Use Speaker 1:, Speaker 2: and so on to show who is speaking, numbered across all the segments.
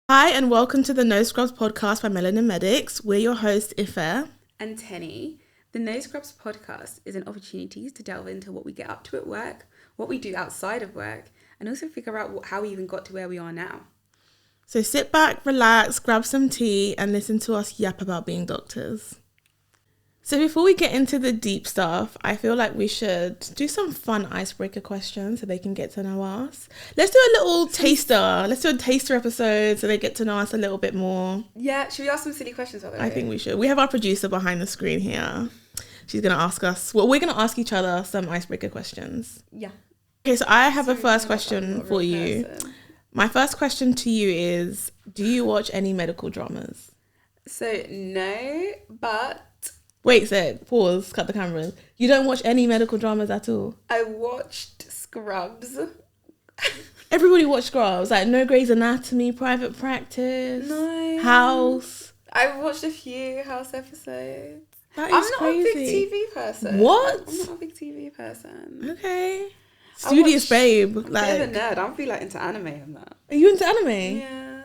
Speaker 1: Hi, and welcome to the No Scrubs podcast by Melanin Medics. We're your hosts, Ife
Speaker 2: and Tenni. The No Scrubs podcast is an opportunity to delve into what we get up to at work, what we do outside of work, and also figure out how we even got to where we are now.
Speaker 1: So sit back, relax, grab some tea, and listen to us yap about being doctors. So before we get into the deep stuff, I feel like we should do some fun icebreaker questions so they can get to know us. Let's do a little taster. Let's do a taster episode so they get to know us a little bit more.
Speaker 2: Yeah, should we ask some silly questions? By the way?
Speaker 1: I think we should. We have our producer behind the screen here. She's going to ask us, well, we're going to ask each other some icebreaker questions.
Speaker 2: Yeah.
Speaker 1: Okay, so I have a first question for you. My first question to you is, do you watch any medical dramas?
Speaker 2: So, no, but...
Speaker 1: Wait, pause, cut the cameras. You don't watch any medical dramas at all?
Speaker 2: I watched Scrubs.
Speaker 1: Everybody watched Scrubs, like no Grey's Anatomy, Private Practice,
Speaker 2: No.
Speaker 1: House.
Speaker 2: I watched a few House episodes.
Speaker 1: That is
Speaker 2: I'm not
Speaker 1: crazy.
Speaker 2: a big TV person.
Speaker 1: What?
Speaker 2: I'm not a big TV person.
Speaker 1: Okay. Studious babe.
Speaker 2: I'm a bit of a nerd. I'm like into anime and that.
Speaker 1: Are you into anime?
Speaker 2: Yeah.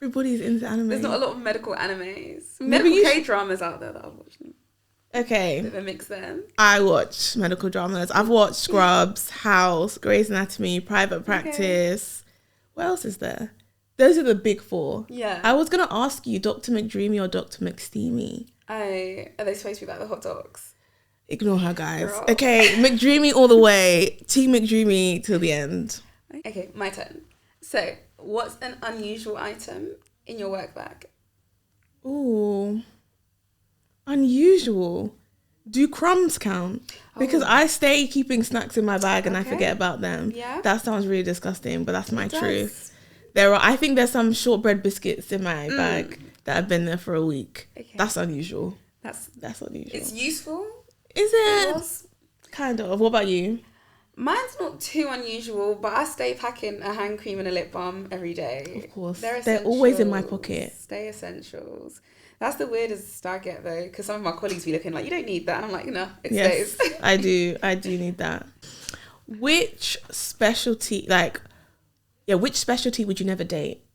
Speaker 1: Everybody's into anime.
Speaker 2: There's not a lot of medical animes.
Speaker 1: Maybe
Speaker 2: Medical K-dramas out there that I've watched.
Speaker 1: Okay.
Speaker 2: Bit of a mix then.
Speaker 1: I watch medical dramas. I've watched Scrubs, House, Grey's Anatomy, Private Practice. Okay. What else is there? Those are the big four.
Speaker 2: Yeah.
Speaker 1: I was going to ask you, Dr. McDreamy or Dr. McSteamy?
Speaker 2: Are they supposed to be like the hot dogs?
Speaker 1: Ignore her, guys.
Speaker 2: Girl.
Speaker 1: Okay, McDreamy all the way. Team McDreamy till the end.
Speaker 2: Okay, my turn. So, what's an unusual item in your work bag?
Speaker 1: Ooh. Unusual. Do crumbs count? Because I stay keeping snacks in my bag and I forget about them.
Speaker 2: Yeah.
Speaker 1: That sounds really disgusting, but that's my truth. I think there's some shortbread biscuits in my bag that have been there for a week. Okay. That's unusual. That's unusual.
Speaker 2: It's useful.
Speaker 1: Is it? Kind of. What about you?
Speaker 2: Mine's not too unusual, but I stay packing a hand cream and a lip balm every day.
Speaker 1: Of course. They're always in my pocket.
Speaker 2: Stay essentials. That's the weirdest I get though, because some of my colleagues be looking like, you don't need that. And I'm like, no, it stays.
Speaker 1: I do need that. Which specialty would you never date?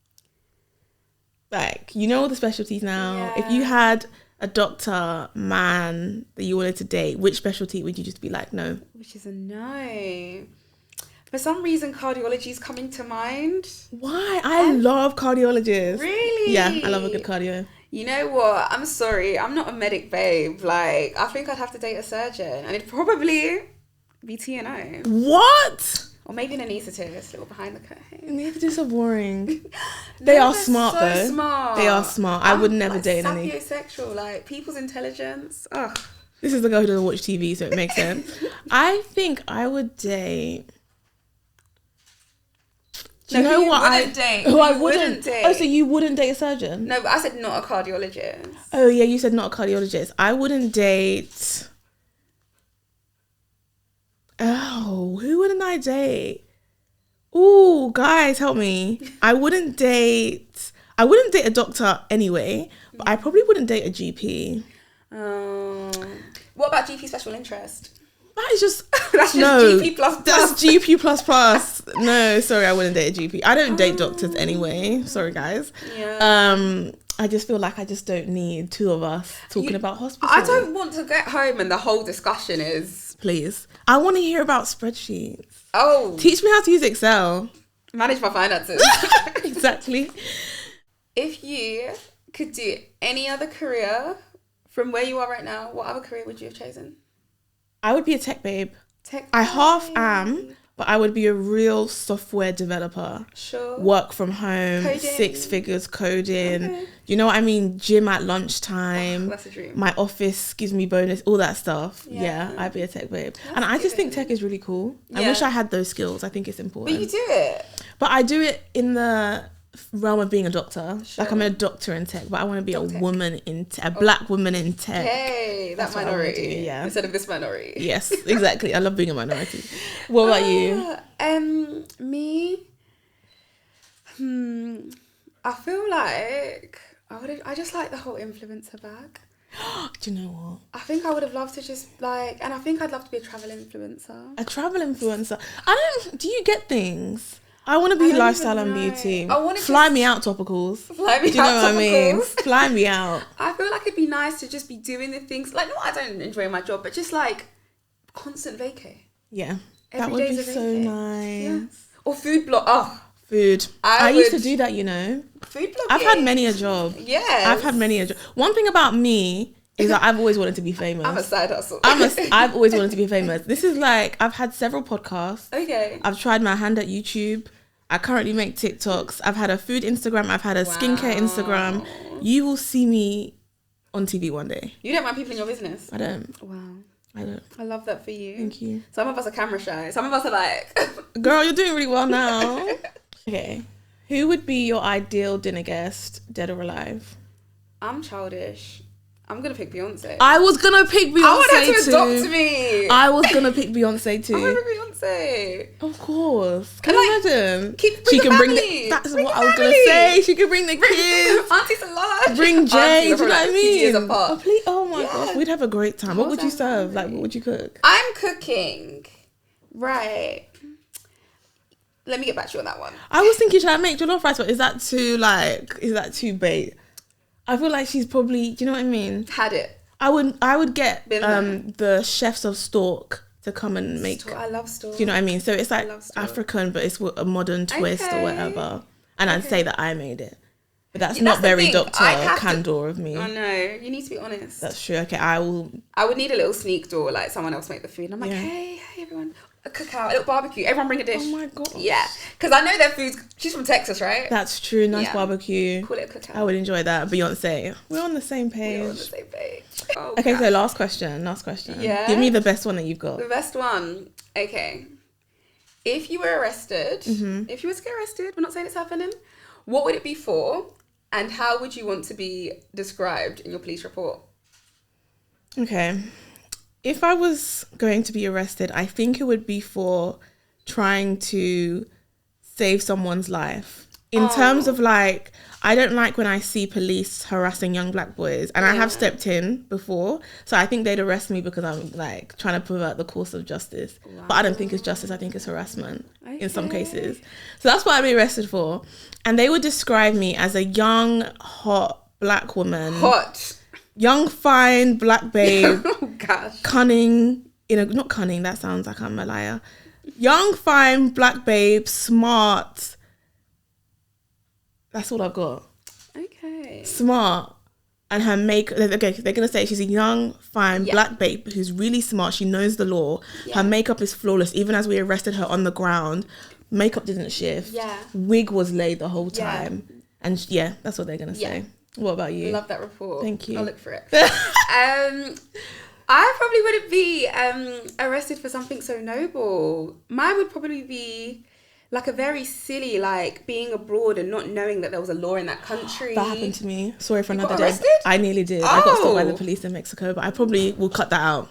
Speaker 1: Like, you know all the specialties now. Yeah. If you had a doctor man that you wanted to date, which specialty would you just be like, no?
Speaker 2: Which is a no. For some reason, cardiology is coming to mind.
Speaker 1: Why? I love cardiologists.
Speaker 2: Really?
Speaker 1: Yeah, I love a good cardio.
Speaker 2: You know what? I'm sorry. I'm not a medic, babe. Like, I think I'd have to date a surgeon. And it'd probably be TNO.
Speaker 1: What?
Speaker 2: Or maybe an anaesthetist, little behind the curtain.
Speaker 1: Anesthetists are boring. They are smart,
Speaker 2: so
Speaker 1: though.
Speaker 2: Smart.
Speaker 1: They are smart. I would never date an
Speaker 2: sapiosexual, like, people's intelligence. Ugh.
Speaker 1: This is the girl who doesn't watch TV, so it makes sense. I think I would date...
Speaker 2: Do you know what I wouldn't date?
Speaker 1: Oh, so you wouldn't date a surgeon?
Speaker 2: No, but I said not a cardiologist.
Speaker 1: Oh, yeah, you said not a cardiologist. I wouldn't date... Oh, who wouldn't I date? Ooh, guys, help me. I wouldn't date a doctor anyway, but I probably wouldn't date a GP.
Speaker 2: What about GP special interest?
Speaker 1: That is just
Speaker 2: that's just GP plus.
Speaker 1: That's GP plus. No, sorry, I wouldn't date a GP. I don't date doctors anyway. Sorry, guys.
Speaker 2: Yeah.
Speaker 1: I just feel like I just don't need two of us talking about hospital.
Speaker 2: I don't want to get home and the whole discussion is...
Speaker 1: Please. I want to hear about spreadsheets.
Speaker 2: Oh.
Speaker 1: Teach me how to use Excel.
Speaker 2: Manage my finances.
Speaker 1: Exactly.
Speaker 2: If you could do any other career from where you are right now, what other career would you have chosen?
Speaker 1: I would be a tech babe. I half am, but I would be a real software developer.
Speaker 2: Sure.
Speaker 1: Work from home, coding. 6 figures coding. Okay. You know what I mean? Gym at lunchtime.
Speaker 2: That's a dream.
Speaker 1: My office gives me bonus, all that stuff. Yeah, I'd be a tech babe. That's I just think tech is really cool. Yeah. I wish I had those skills. I think it's important.
Speaker 2: But you do it.
Speaker 1: But I do it in the realm of being a doctor. Sure. Like, I'm a doctor in tech, but I want to be a woman in tech, a black woman in tech.
Speaker 2: Okay, that minority.
Speaker 1: Yeah.
Speaker 2: Instead of this minority.
Speaker 1: Yes, exactly. I love being a minority. What about you?
Speaker 2: Me? I feel like I just like the whole influencer bag.
Speaker 1: Do you know what?
Speaker 2: I think I would have loved to just and I think I'd love to be a travel influencer.
Speaker 1: A travel influencer? Do you get things? I want to
Speaker 2: I
Speaker 1: be
Speaker 2: don't
Speaker 1: lifestyle
Speaker 2: even
Speaker 1: and
Speaker 2: know.
Speaker 1: beauty.
Speaker 2: I wanna
Speaker 1: Fly
Speaker 2: just-
Speaker 1: me out, topicals.
Speaker 2: Fly me
Speaker 1: Do you know
Speaker 2: out,
Speaker 1: what I mean?
Speaker 2: topicals.
Speaker 1: Fly me out.
Speaker 2: I feel like it'd be nice to just be doing the things like, no, I don't enjoy my job, but just like constant vacay.
Speaker 1: Yeah. That
Speaker 2: Every
Speaker 1: would
Speaker 2: day's
Speaker 1: be
Speaker 2: a
Speaker 1: so
Speaker 2: vacay.
Speaker 1: nice.
Speaker 2: Yeah. Or food blog. Oh,
Speaker 1: Food.
Speaker 2: I
Speaker 1: I used to
Speaker 2: would-
Speaker 1: do that, you know.
Speaker 2: food blogging.
Speaker 1: I've had many a job.
Speaker 2: Yeah.
Speaker 1: I've had many a job. One thing about me is that I've always wanted to be famous.
Speaker 2: I'm a side hustle.
Speaker 1: I've always wanted to be famous. This is like, I've had several podcasts.
Speaker 2: Okay.
Speaker 1: I've tried my hand at YouTube. I currently make TikToks. I've had a food Instagram. I've had a skincare Instagram. You will see me on TV one day.
Speaker 2: You don't mind people in your business?
Speaker 1: I don't.
Speaker 2: Wow.
Speaker 1: I don't.
Speaker 2: I love that for you.
Speaker 1: Thank you.
Speaker 2: Some of us are camera shy. Some of us are like...
Speaker 1: Girl, you're doing really well now. Okay. Who would be your ideal dinner guest, dead or alive?
Speaker 2: I'm childish. I'm going to pick Beyonce.
Speaker 1: I was going to pick Beyonce
Speaker 2: I want her to
Speaker 1: too.
Speaker 2: adopt me.
Speaker 1: I was going to pick Beyonce
Speaker 2: I
Speaker 1: too.
Speaker 2: want to pick Beyonce.
Speaker 1: Of course. Can
Speaker 2: And,
Speaker 1: you
Speaker 2: like,
Speaker 1: imagine?
Speaker 2: bring
Speaker 1: She
Speaker 2: the
Speaker 1: can bring
Speaker 2: family.
Speaker 1: the... That's
Speaker 2: Bring
Speaker 1: what
Speaker 2: the
Speaker 1: I was going to
Speaker 2: family.
Speaker 1: say. She can bring the kids.
Speaker 2: Auntie Solange.
Speaker 1: Bring Jay.
Speaker 2: Aunties
Speaker 1: Do you
Speaker 2: are
Speaker 1: know what I
Speaker 2: like 50 years
Speaker 1: mean?
Speaker 2: apart.
Speaker 1: Oh, please. Oh my
Speaker 2: Yeah.
Speaker 1: gosh. We'd have a great time. What would you
Speaker 2: Course,
Speaker 1: serve?
Speaker 2: I'm
Speaker 1: Like, what would you cook?
Speaker 2: I'm cooking. Right. Let me get back to you on that one.
Speaker 1: I was thinking, should I make jollof rice? But is that too bait? I feel like she's probably... Do you know what I mean?
Speaker 2: Had it.
Speaker 1: I would get
Speaker 2: Been there.
Speaker 1: the chefs of Stork to come and make.
Speaker 2: I love store.
Speaker 1: Do you know what I mean? So it's like
Speaker 2: love Stork.
Speaker 1: African, but it's with a modern twist
Speaker 2: Okay.
Speaker 1: or whatever. And I'd say that I made it, but that's
Speaker 2: Yeah,
Speaker 1: not
Speaker 2: that's the
Speaker 1: very
Speaker 2: thing.
Speaker 1: Dr.
Speaker 2: I'd have to-
Speaker 1: Candor of me.
Speaker 2: I know. You need to be honest.
Speaker 1: That's true. Okay, I will.
Speaker 2: I would need a little sneak door, like someone else make the food. And I'm like,
Speaker 1: Yeah.
Speaker 2: hey everyone, a cookout, a little barbecue. Everyone bring a dish.
Speaker 1: Oh my god.
Speaker 2: Yeah, because I know their food's. She's from Texas, right?
Speaker 1: That's true. Nice
Speaker 2: Yeah.
Speaker 1: barbecue.
Speaker 2: Call it a cookout.
Speaker 1: I would enjoy that. Beyonce. We're on the same page.
Speaker 2: We're on the same page. Oh,
Speaker 1: Okay,
Speaker 2: God.
Speaker 1: so last question.
Speaker 2: Yeah?
Speaker 1: Give me the best one that you've got.
Speaker 2: The best one. Okay. If you were arrested, if you were to get arrested, we're not saying it's happening, what would it be for? And how would you want to be described in your police report?
Speaker 1: Okay. If I was going to be arrested, I think it would be for trying to save someone's life. In terms of like, I don't like when I see police harassing young black boys, and I have stepped in before. So I think they'd arrest me because I'm like trying to pervert the course of justice. But I don't think it's justice. I think it's harassment in some cases. So that's what I'd be arrested for. And they would describe me as a young, hot black woman.
Speaker 2: Hot.
Speaker 1: Young, fine, black babe.
Speaker 2: Oh, gosh.
Speaker 1: Cunning, not cunning, that sounds like I'm a liar. Young, fine, black babe, smart. That's all I've got.
Speaker 2: Okay.
Speaker 1: Smart. And her okay, they're going to say she's a young, fine, black babe who's really smart. She knows the law. Her makeup is flawless. Even as we arrested her on the ground, makeup didn't shift.
Speaker 2: Yeah.
Speaker 1: Wig was laid the whole
Speaker 2: Yeah.
Speaker 1: time. And that's what they're going to say. What about you?
Speaker 2: Love that report.
Speaker 1: Thank you.
Speaker 2: I'll look for it. I probably wouldn't be arrested for something so noble. Mine would probably be like a very silly, like being abroad and not knowing that there was a law in that country.
Speaker 1: That happened to me. Sorry for another
Speaker 2: got
Speaker 1: day.
Speaker 2: arrested?
Speaker 1: I nearly did. I got stopped by the
Speaker 2: Oh.
Speaker 1: police in Mexico, but I probably will cut that out.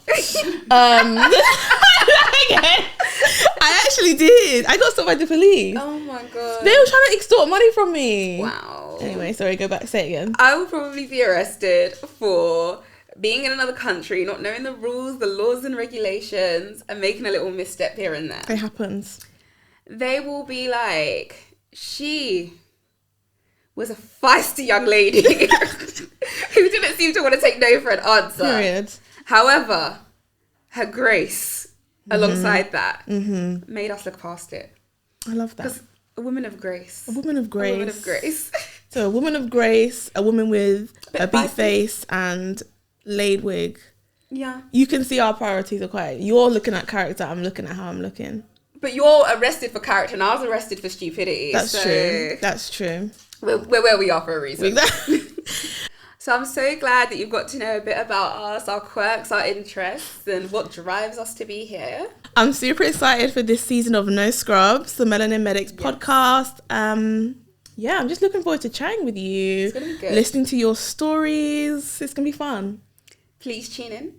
Speaker 1: I actually did. I got stopped by the police.
Speaker 2: Oh my god.
Speaker 1: They were trying to extort money from me.
Speaker 2: Wow.
Speaker 1: Anyway, sorry, go back. Say it again.
Speaker 2: I will probably be arrested for being in another country, not knowing the rules, the laws and regulations, and making a little misstep here and there.
Speaker 1: It happens.
Speaker 2: They will be like, she was a feisty young lady who didn't seem to want to take no for an answer.
Speaker 1: Period.
Speaker 2: However, her grace alongside that made us look past it.
Speaker 1: I love that.
Speaker 2: Because a woman of grace.
Speaker 1: A woman of grace.
Speaker 2: A woman of grace.
Speaker 1: So a woman of grace, a woman with a beat
Speaker 2: feisty.
Speaker 1: face and laid wig.
Speaker 2: Yeah.
Speaker 1: You can see our priorities are quite... You're looking at character, I'm looking at how I'm looking.
Speaker 2: But you're arrested for character and I was arrested for stupidity.
Speaker 1: That's
Speaker 2: so
Speaker 1: true. That's true.
Speaker 2: We're where we are for a reason.
Speaker 1: Exactly.
Speaker 2: So I'm so glad that you've got to know a bit about us, our quirks, our interests, and what drives us to be here.
Speaker 1: I'm super excited for this season of No Scrubs, the Melanin Medics podcast. Yeah, I'm just looking forward to chatting with you.
Speaker 2: It's gonna be good.
Speaker 1: Listening to your stories. It's going to be fun.
Speaker 2: Please tune in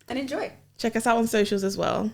Speaker 2: and enjoy.
Speaker 1: Check us out on socials as well.